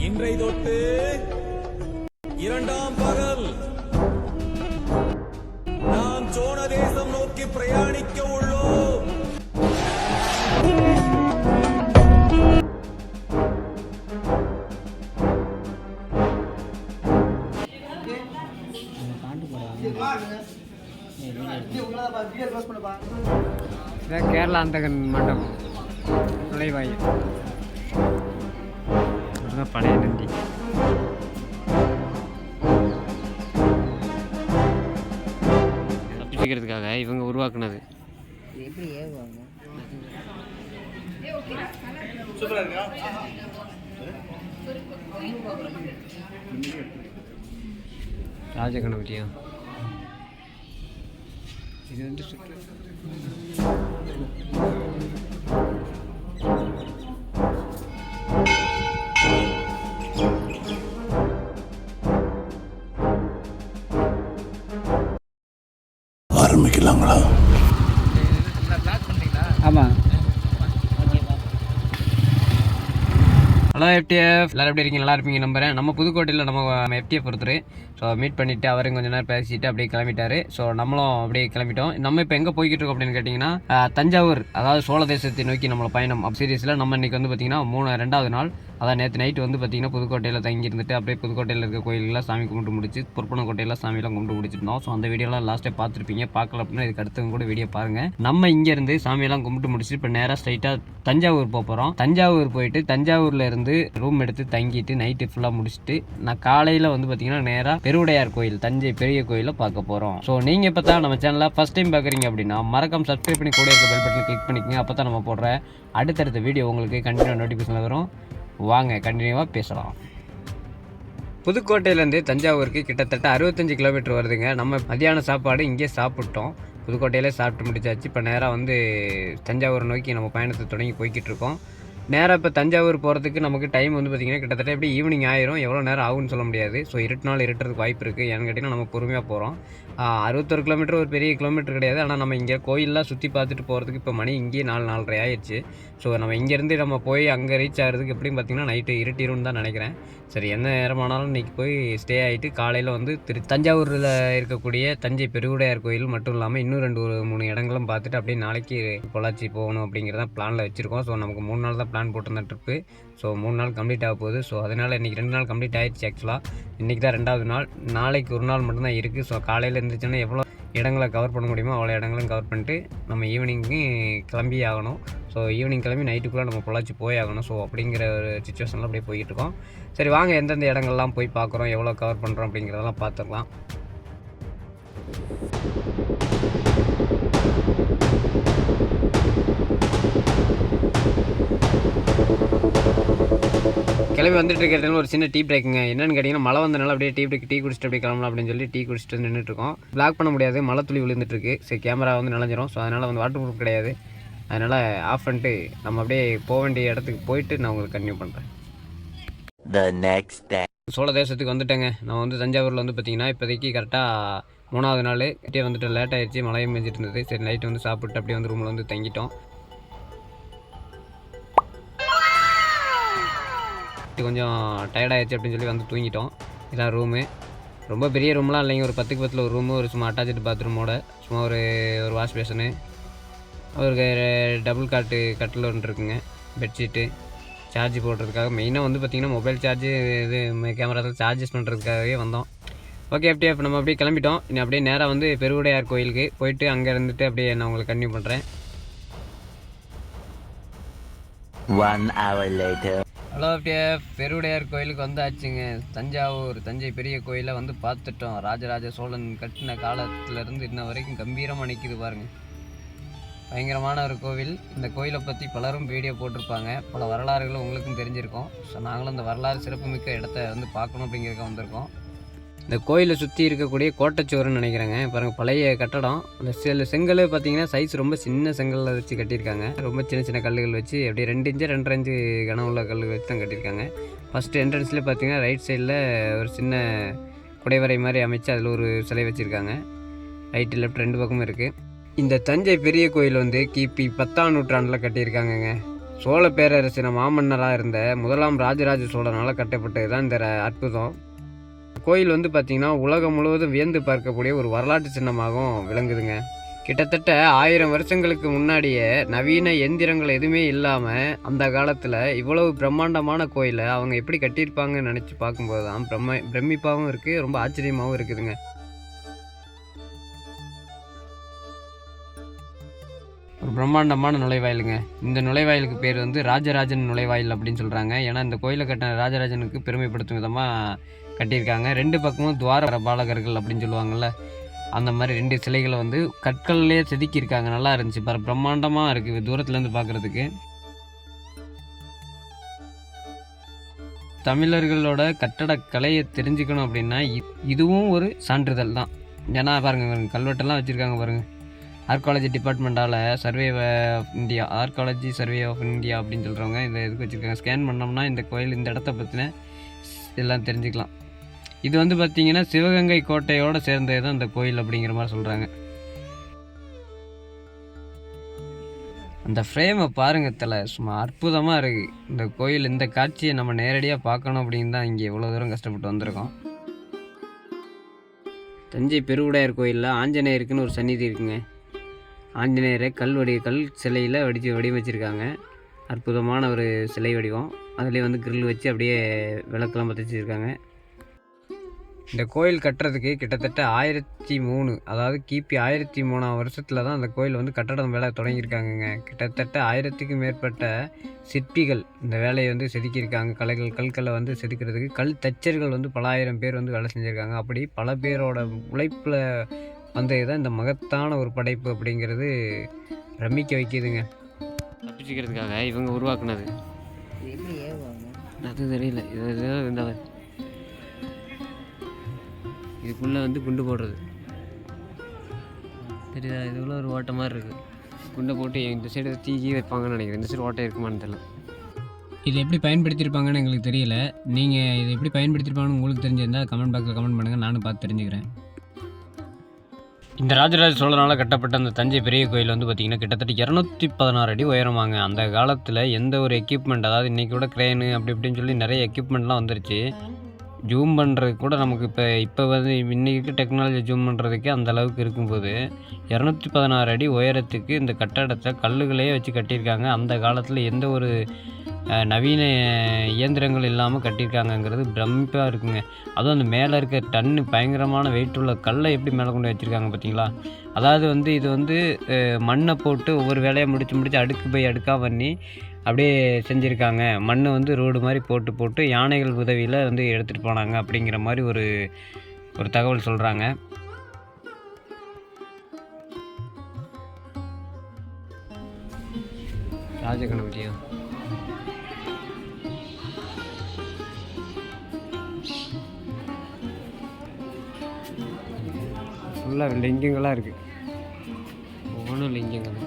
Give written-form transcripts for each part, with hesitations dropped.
இன்றை தொட்டு இரண்டாம் பகல் நாம் சோழ தேசம் நோக்கி பிரயாணிக்க உள்ளோம். கேரளா அந்தகன் மண்டபம் நுழைவாயில் பழைய நந்தி. தப்பிச்சுக்கிறதுக்காக இவங்க உருவாக்குனது. எப்படி ஏவுவாங்க? ராஜகணபதியா இது வந்து சுற்று ஆரம்பிக்கலாங்களா? ஆமாம். ஹலோ எஃப்டிஎஃப், எல்லோரும் எப்படி இருக்கீங்க? நல்லா இருப்பீங்க நம்புறேன். நம்ம புதுக்கோட்டையில் நம்ம எஃப்டிஎஃப் ஒருத்தர் ஸோ மீட் பண்ணிவிட்டு அவரும் கொஞ்சம் நேரம் பேசிட்டு அப்படியே கிளம்பிட்டாரு. ஸோ நம்மளும் அப்படியே கிளம்பிட்டோம். நம்ம இப்போ எங்கே போய்கிட்டு இருக்கோம் அப்படின்னு கேட்டிங்கன்னா தஞ்சாவூர், அதாவது சோழ தேசத்தை நோக்கி நம்மளை பயணம் அப் சீரியஸில் நம்ம இன்றைக்கி வந்து பார்த்திங்கன்னா ரெண்டாவது நாள். அதான் நேற்று நைட்டு வந்து பார்த்திங்கன்னா புதுக்கோட்டையில் தங்கி இருந்துட்டு அப்படியே புதுக்கோட்டையில் இருக்க கோயிலெலாம் சாமி கும்பிட்டு முடிச்சு பொற்பனக்கோட்டையில் சாமியெல்லாம் கும்பிட்டு முடிச்சிருந்தோம். ஸோ அந்த வீடியோலாம் லாஸ்ட்டே பார்த்துருப்பீங்க. பார்க்கல அப்படின்னா இதுக்கு அடுத்தவங்க கூட வீடியோ பாருங்கள். நம்ம இங்கேருந்து சாமியெல்லாம் கும்பிட்டு முடிச்சுட்டு இப்போ நேராக ஸ்ட்ரைட்டாக தஞ்சாவூர் போகிறோம். தஞ்சாவூர் போயிட்டு தஞ்சாவூரில் இருந்து ரூம் எடுத்து தங்கிட்டு நைட்டு ஃபுல்லாக முடிச்சுட்டு நான் காலையில் வந்து பார்த்திங்கன்னா நேராக பெருவுடையார் கோயில், தஞ்சை பெரிய கோயிலை பார்க்க போகிறோம். ஸோ நீங்கள் இப்போ தான் நம்ம சேனலில் ஃபஸ்ட் டைம் பார்க்குறீங்க அப்படின்னா மறக்காம சப்ஸ்கிரைப் பண்ணி கூட இருக்க பெல் பட்டனை கிளிக் பண்ணிக்கோங்க. அப்போ தான் நம்ம போடுற அடுத்தடுத்த வீடியோ உங்களுக்கு கண்டினியூ நோட்டிஃபிகேஷன் வரும். வாங்க கண்டினியூவாக பேசலாம். புதுக்கோட்டையிலேருந்து தஞ்சாவூருக்கு கிட்டத்தட்ட 65 கிலோமீட்டர் வருதுங்க. நம்ம மதியான சாப்பாடு இங்கே சாப்பிட்டோம். புதுக்கோட்டையிலே சாப்பிட்டு முடிச்சாச்சு. இப்போ நேராக வந்து தஞ்சாவூரை நோக்கி நம்ம பயணத்தை தொடங்கி போய்கிட்டு இருக்கோம். நேராக இப்போ தஞ்சாவூர் போகிறதுக்கு நமக்கு டைம் வந்து பார்த்திங்கன்னா கிட்டத்தட்ட எப்படி ஈவினிங் ஆயிரும். எவ்வளோ நேரம் ஆகும்னு சொல்ல முடியாது. ஸோ இருட்டுனாலும் இருட்டுறதுக்கு வாய்ப்பு இருக்குது. ஏன்னு கேட்டிங்கன்னா நம்ம பொறுமையாக போகிறோம். 61 கிலோமீட்டர் ஒரு பெரிய கிலோமீட்டர் கிடையாது. ஆனால் நம்ம இங்கே கோயிலெலாம் சுற்றி பார்த்துட்டு போகிறதுக்கு இப்போ மணி இங்கேயே 4:30 ஆயிடுச்சு. ஸோ நம்ம இங்கேருந்து நம்ம போய் அங்கே ரீச் ஆகிறதுக்கு எப்படின்னு பார்த்திங்கன்னா நைட்டு இருட்டிரும்னு தான் நினைக்கிறேன். சரி, எந்த நேரமானாலும் இன்றைக்கி போய் ஸ்டே ஆகிட்டு காலையில் வந்து தஞ்சாவூரில் இருக்கக்கூடிய தஞ்சை பெருவுடையார் கோயில் மட்டும் இல்லாமல் இன்னும் 2-3 இடங்களும் பார்த்துட்டு அப்படியே நாளைக்கு பொள்ளாச்சி போகணும் அப்படிங்கிறத பிளானில் வச்சுருக்கோம். ஸோ நமக்கு 3 நாள் தான் பிளான் போட்டிருந்த ட்ரிப்பு. ஸோ 3 நாள் கம்ப்ளீட் ஆக போகுது. ஸோ அதனால் இன்றைக்கி 2 நாள் கம்ப்ளீட் ஆகிடுச்சு. ஆக்சுவலாக இன்றைக்கி தான் 2வது நாள். நாளைக்கு ஒரு நாள் மட்டும்தான் இருக்குது. ஸோ காலையில் இருந்துச்சுன்னா எவ்வளோ இடங்களை கவர் பண்ண முடியுமோ அவ்வளோ இடங்களும் கவர் பண்ணிட்டு நம்ம ஈவினிங்கு கிளம்பி ஆகணும். ஸோ ஈவினிங் கிளம்பி நைட்டுக்குள்ளே நம்ம பொள்ளாச்சி போய் ஆகணும். ஸோ அப்படிங்கிற ஒரு சிச்சுவேஷனில் அப்படியே போய்கிட்டு இருக்கோம். சரி, வாங்க எந்தெந்த இடங்கள்லாம் போய் பார்க்குறோம், எவ்வளோ கவர் பண்ணுறோம் அப்படிங்கிறதெல்லாம் பார்த்துக்கலாம். கிளம்பி வந்துட்டு கேட்டாலும் ஒரு சின்ன டீ பிரேக்குங்க. என்னென்னு கேட்டிங்கன்னா மழை வந்தனால அப்படியே டீ குடிச்சிட்டு அப்படியே கிளம்பலாம் அப்படின்னு சொல்லி டீ குடிச்சிட்டு வந்து நின்றுட்டுருக்கோம். பிளாக் பண்ண முடியாது, மழை துளி விழுந்துட்டுருக்கு. சரி, கேமரா வந்து நனைஞ்சிரும். ஸோ அதனால் வந்து வாட்டர் ப்ரூஃப் கிடையாது. அதனால் ஆஃப் பண்ணிட்டு நம்ம அப்படியே போக வேண்டிய இடத்துக்கு போயிட்டு நான் உங்களுக்கு கன்டினியூ பண்ணுறேன். சோழ தேசத்துக்கு வந்துட்டேங்க. நான் வந்து தஞ்சாவூரில் வந்து பார்த்திங்கன்னா இப்போதைக்கு கரெக்டாக 3வது நாள். அப்படியே வந்துட்டு லேட் ஆகிடுச்சு, மழையும் பெஞ்சிட்டு இருந்தது. சரி, நைட்டு வந்து சாப்பிட்டு அப்படியே வந்து ரூமில் வந்து தங்கிட்டோம். கொஞ்சம் டயர்டாகிடுச்சு அப்படின்னு சொல்லி வந்து தூங்கிட்டோம். இதான் ரூமு. ரொம்ப பெரிய ரூம்லாம் இல்லைங்க. ஒரு 10க்கு 10 ஒரு ரூமு, ஒரு சும்மா அட்டாச்சு பாத்ரூமோட, சும்மா ஒரு வாஷ் பேஷனு, ஒரு டபுள் கட்டில் ஒன்று இருக்குங்க, பெட்ஷீட்டு, சார்ஜ் போடுறதுக்காக. மெயினாக வந்து பார்த்திங்கன்னா மொபைல் சார்ஜு, இது கேமராவில் சார்ஜஸ் பண்ணுறதுக்காகவே வந்தோம். ஓகே, அப்படியே நம்ம அப்படியே கிளம்பிட்டோம். இன்னும் அப்படியே நேராக வந்து பெருவுடையார் கோயிலுக்கு போயிட்டு அங்கே இருந்துட்டு அப்படியே நான் உங்களுக்கு கன்டினியூ பண்ணுறேன். 1 hour later. Hello FTF, Peruvudaiyar கோயிலுக்கு வந்தாச்சுங்க. தஞ்சாவூர் தஞ்சை பெரிய கோயிலை வந்து பார்த்துட்டோம். ராஜராஜ சோழன் கட்டின காலத்துலேருந்து இன்ன வரைக்கும் கம்பீரமாக நிற்கிது பாருங்கள். பயங்கரமான ஒரு கோவில். இந்த கோயிலை பற்றி பலரும் வீடியோ போட்டிருப்பாங்க. பல வரலாறுகளும் உங்களுக்கும் தெரிஞ்சிருக்கும். ஸோ நாங்களும் இந்த வரலாறு சிறப்புமிக்க இடத்த வந்து பார்க்கணும் அப்படிங்கிறக்க வந்திருக்கோம். இந்த கோயிலை சுற்றி இருக்கக்கூடிய கோட்டைச்சுவர்னு நினைக்கிறேங்க. பாருங்கள், பழைய கட்டடம். அந்த செங்கல் பார்த்திங்கன்னா சைஸ் ரொம்ப சின்ன செங்கலில் வச்சு கட்டியிருக்காங்க. ரொம்ப சின்ன சின்ன கல்லுகள் வச்சு அப்படியே 2 இன்ச்சு 2.5 இன்ச்சு கனம் உள்ள கல்லுகள் வச்சு தான் கட்டியிருக்காங்க. ஃபஸ்ட்டு என்ட்ரன்ஸ்லேயே பார்த்திங்கன்னா ரைட் சைடில் ஒரு சின்ன குடைவரை மாதிரி அமைச்சு அதில் ஒரு சிலை வச்சுருக்காங்க. ரைட்டு லெஃப்ட் 2 பக்கமும் இருக்குது. இந்த தஞ்சை பெரிய கோயில் வந்து கிபி 10ஆம் நூற்றாண்டில் கட்டியிருக்காங்கங்க. சோழ பேரரசின் மாமன்னராக இருந்த முதலாம் ராஜராஜ சோழனால் கட்டப்பட்டது தான் இந்த அற்புதம். கோயில் வந்து பார்த்திங்கன்னா உலகம் முழுவதும் வியந்து பார்க்கக்கூடிய ஒரு வரலாற்று சின்னமாகவும் விளங்குதுங்க. கிட்டத்தட்ட 1000 வருஷங்களுக்கு முன்னாடியே நவீன எந்திரங்கள் எதுவுமே இல்லாமல் அந்த காலத்தில் இவ்வளவு பிரம்மாண்டமான கோயிலை அவங்க எப்படி கட்டியிருப்பாங்கன்னு நினச்சி பார்க்கும்போது தான் பிரமிப்பாகவும் இருக்குது, ரொம்ப ஆச்சரியமாகவும் இருக்குதுங்க. ஒரு பிரம்மாண்டமான நுழைவாயிலுங்க. இந்த நுழைவாயிலுக்கு பேர் வந்து ராஜராஜன் நுழைவாயில் அப்படின்னு சொல்கிறாங்க. ஏன்னா இந்த கோயிலை கட்டின ராஜராஜனுக்கு பெருமைப்படுத்தும் விதமாக கட்டியிருக்காங்க. 2 பக்கமும் துவார பாலகர்கள் அப்படின்னு சொல்லுவாங்கள்ல, அந்த மாதிரி 2 சிலைகளை வந்து கற்கள்லேயே செதுக்கியிருக்காங்க. நல்லா இருந்துச்சு, பிரம்மாண்டமாக இருக்குது தூரத்துலேருந்து பார்க்குறதுக்கு. தமிழர்களோட கட்டடக்கலையை தெரிஞ்சுக்கணும் அப்படின்னா இதுவும் ஒரு சான்றிதழ் தான். ஏன்னா பாருங்கள், கல்வெட்டெல்லாம் வச்சுருக்காங்க பாருங்கள். ஆர்காலஜி டிபார்ட்மெண்ட்டால் survey of India, archaeology survey of India அப்படின்னு சொல்கிறவங்க இந்த இதுக்கு வச்சுருக்காங்க. ஸ்கேன் பண்ணோம்னா இந்த கோயில், இந்த இடத்த பற்றின எல்லாம் தெரிஞ்சுக்கலாம். இது வந்து பார்த்திங்கன்னா சிவகங்கை கோட்டையோடு சேர்ந்தது தான் இந்த கோயில் அப்படிங்கிற மாதிரி சொல்கிறாங்க. அந்த ஃப்ரேமை பாருங்கள் தலை, சும்மா அற்புதமாக இருக்குது இந்த கோயில். இந்த காட்சியை நம்ம நேரடியாக பார்க்கணும் அப்படின்னு தான் இங்கே இவ்வளோ தூரம் கஷ்டப்பட்டு வந்திருக்கோம். தஞ்சை பெருவுடையார் கோயிலில் ஆஞ்சநேயருக்குன்னு ஒரு சந்நிதி இருக்குங்க. ஆஞ்சநேயரை கல் சிலையில் வடிவமைச்சிருக்காங்க. அற்புதமான ஒரு சிலை வடிவம். அதுலேயே வந்து கிரில் வச்சு அப்படியே விளக்கெல்லாம் பற்றி வச்சுருக்காங்க. இந்த கோயில் கட்டுறதுக்கு கிட்டத்தட்ட 1003, அதாவது கிபி 1003ஆம் வருஷத்தில் தான் அந்த கோயில் வந்து கட்டடம் வேலை தொடங்கியிருக்காங்கங்க. கிட்டத்தட்ட 1000க்கும் மேற்பட்ட சிற்பிகள் இந்த வேலையை வந்து செதுக்கியிருக்காங்க. கற்களை வந்து செதுக்கிறதுக்கு கல் தச்சர்கள் வந்து பல ஆயிரம் பேர் வந்து வேலை செஞ்சுருக்காங்க. அப்படி பல பேரோட உழைப்பில் வந்தது தான் இந்த மகத்தான ஒரு படைப்பு அப்படிங்கிறது பிரமிக்க வைக்கிதுங்க. தப்பிச்சுக்கிறதுக்காக இவங்க உருவாக்குனது அது தெரியல. இது இந்த இதுக்குள்ளே வந்து குண்டு போடுறது தெரியுதா? இதுக்குள்ளே ஒரு ஓட்டை மாதிரி இருக்குது. குண்டை போட்டு இந்த சைடு தீக்கி வைப்பாங்கன்னு நினைக்கிறேன். இந்த சைடு ஓட்டை இருக்குமான்னு தெரியல. இதை எப்படி பயன்படுத்தியிருப்பாங்கன்னு எங்களுக்கு தெரியல. நீங்கள் இதை எப்படி பயன்படுத்தியிருப்பாங்கன்னு உங்களுக்கு தெரிஞ்சிருந்தால் கமெண்ட் பாக்ஸில் கமெண்ட் பண்ணுங்கள், நானும் பார்த்து தெரிஞ்சுக்கிறேன். இந்த ராஜராஜ சோழனால் கட்டப்பட்ட அந்த தஞ்சை பெரிய கோயில் வந்து பார்த்திங்கன்னா கிட்டத்தட்ட 216 அடி உயரமாங்க. அந்த காலத்தில் எந்த ஒரு எக்யூப்மெண்ட், அதாவது இன்றைக்கி கூட க்ரேனு அப்படி இப்படின்னு சொல்லி நிறைய எக்யூப்மெண்ட்லாம் வந்துருச்சு. ஜூம் பண்ணுறது கூட நமக்கு இப்போ வந்து இன்றைக்கி டெக்னாலஜி ஜூம் பண்ணுறதுக்கே அந்த அளவுக்கு இருக்கும்போது 216 அடி உயரத்துக்கு இந்த கட்டடத்தை கல்லுகளையே வச்சு கட்டியிருக்காங்க. அந்த காலத்தில் எந்த ஒரு நவீன இயந்திரங்கள் இல்லாமல் கட்டியிருக்காங்கங்கிறது பிரமிப்பாக இருக்குங்க. அதுவும் அந்த மேலே இருக்க டன்னு பயங்கரமான வெயிட் உள்ள கல்லை எப்படி மேலே கொண்டு வச்சுருக்காங்க பார்த்தீங்களா? அதாவது வந்து இது வந்து மண்ணை போட்டு ஒவ்வொரு வேலையை முடித்து அடுக்கு பை அடுக்காக பண்ணி அப்படியே செஞ்சுருக்காங்க. மண் வந்து ரோடு மாதிரி போட்டு யானைகள் உதவியில் வந்து எடுத்துகிட்டு போனாங்க அப்படிங்கிற மாதிரி ஒரு தகவல் சொல்கிறாங்க. ராஜகணபதியா ஃபுல்லாக லிங்கங்களாக இருக்குது. ஒவ்வொன்றும் லிங்கங்கள்.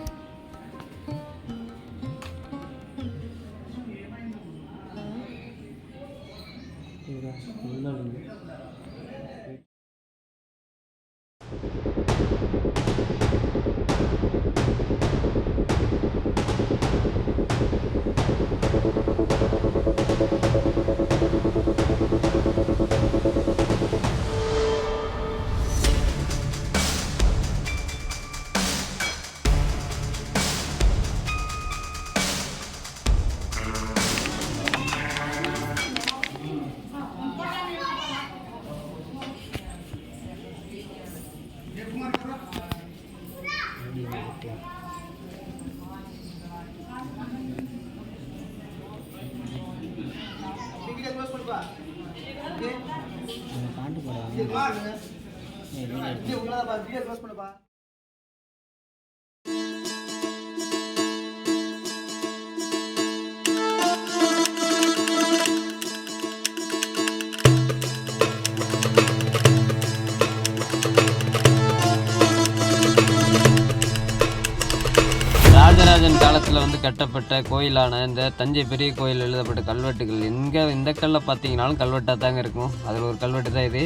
ராஜராஜன் காலத்தில் வந்து கட்டப்பட்ட கோயிலான இந்த தஞ்சை பெரிய கோயில் எழுதப்பட்ட கல்வெட்டுகள் இந்த கல்லை பார்த்தீங்கன்னாலும் கல்வெட்டாக தாங்க இருக்கும். அதில் ஒரு கல்வெட்டு தான் இது.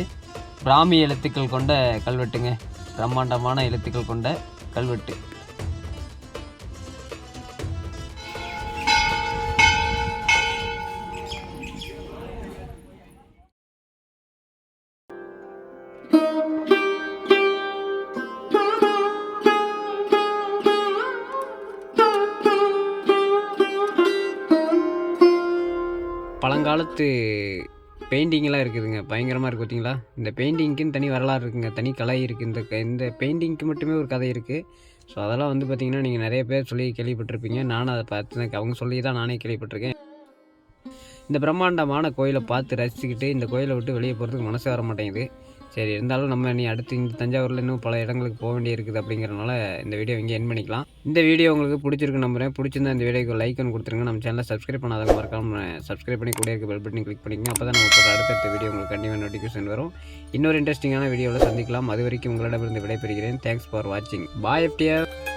பிராமி எழுத்துக்கள் கொண்ட கல்வெட்டுங்க. பிரம்மாண்டமான எழுத்துக்கள் கொண்ட கல்வெட்டு. பழங்காலத்து பெயிண்டிங்லாம் இருக்குதுங்க, பயங்கரமாக இருக்குது பார்த்தீங்களா. இந்த பெயிண்டிங்க்குன்னு தனி வரலாறு இருக்குங்க, தனி கலை இருக்குது. இந்த பெயிண்டிங்க்கு மட்டுமே ஒரு கதை இருக்குது. ஸோ அதெல்லாம் வந்து பார்த்திங்கன்னா நீங்கள் நிறைய பேர் சொல்லி கேள்விப்பட்டிருப்பீங்க. நானும் அதை பார்த்து அவங்க சொல்லி தான் நானே கேள்விப்பட்டிருக்கேன். இந்த பிரம்மாண்டமான கோயிலை பார்த்து ரசிச்சுக்கிட்டு இந்த கோயிலை விட்டு வெளியே போகிறதுக்கு மனசு வர மாட்டேங்குது. சரி, இருந்தாலும் நம்ம நீ அடுத்து இந்த தஞ்சாவூரில் இன்னும் பல இடங்களுக்கு போக வேண்டிய இருக்குது அப்படிங்கிறனால இந்த வீடியோ இங்கே என் பண்ணிக்கலாம். இந்த வீடியோ உங்களுக்கு பிடிச்சிருக்கு நம்புறேன். பிடிச்சிருந்தா இந்த வீடியோக்கு லைக் ஒன்று கொடுத்துருங்க. நம்ம சேனலை சப்ஸ்கிரைப் பண்ணாதவங்க மறக்காம சப்ஸ்கிரைப் பண்ணி கூட இருக்க பெல் பட்டனை கிளிக் பண்ணிக்கங்க. அப்போ தான் நம்ம போகிற அடுத்த வீடியோ உங்களுக்கு கண்டிப்பாக நோட்டிஃபிகேஷன் வரும். இன்னொரு இன்ட்ரெஸ்டிங்கான வீடியோவில் சந்திக்கலாம். அது வரைக்கும் உங்களிடமிருந்து விடைபெறுகிறேன். தேங்க்ஸ் ஃபார் வாட்சிங். பாய் எஃப்டிஆர்.